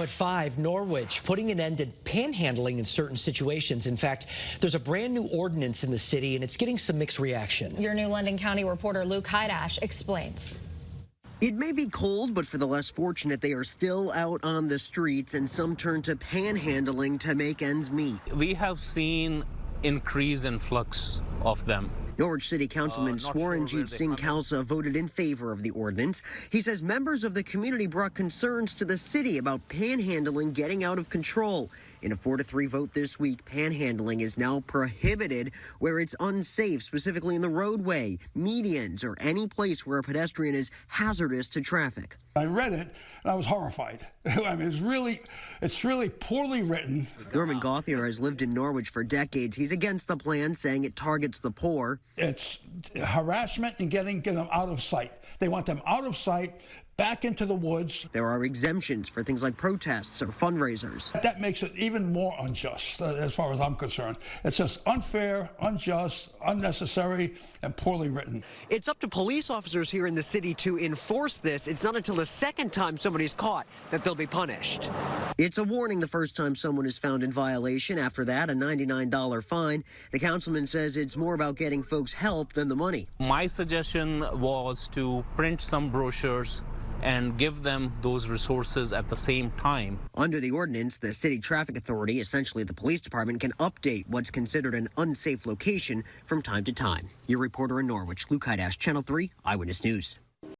At 5, Norwich putting an end to panhandling in certain situations. In fact, there's a brand new ordinance in the city, and it's getting some mixed reaction. Your new London County reporter Luke Hydash explains. It may be cold, but for the less fortunate, they are still out on the streets, and some turn to panhandling to make ends meet. We have seen increase in flux of them. Norwich City Councilman Swaranjeet Singh Khalsa voted in favor of the ordinance. He says members of the community brought concerns to the city about panhandling getting out of control. In a 4-3 vote this week, panhandling is now prohibited where it's unsafe, specifically in the roadway, medians, or any place where a pedestrian is hazardous to traffic. I read it and I was horrified. I mean, it's really poorly written. Norman Gauthier has lived in Norwich for decades. He's against the plan, saying it targets the poor. It's harassment and getting them out of sight. They want them out of sight, back into the woods. There are exemptions for things like protests or fundraisers. That makes it even more unjust, as far as I'm concerned. It's just unfair, unjust, unnecessary, and poorly written. It's up to police officers here in the city to enforce this. It's not until the second time somebody's caught that they'll be punished. It's a warning the first time someone is found in violation. After that, a $99 fine. The councilman says it's more about getting folks help than the money. My suggestion was to print some brochures and give them those resources at the same time. Under the ordinance, the city traffic authority, essentially the police department, can update what's considered an unsafe location from time to time. Your reporter in Norwich, Luke Hydash, Channel 3 Eyewitness News.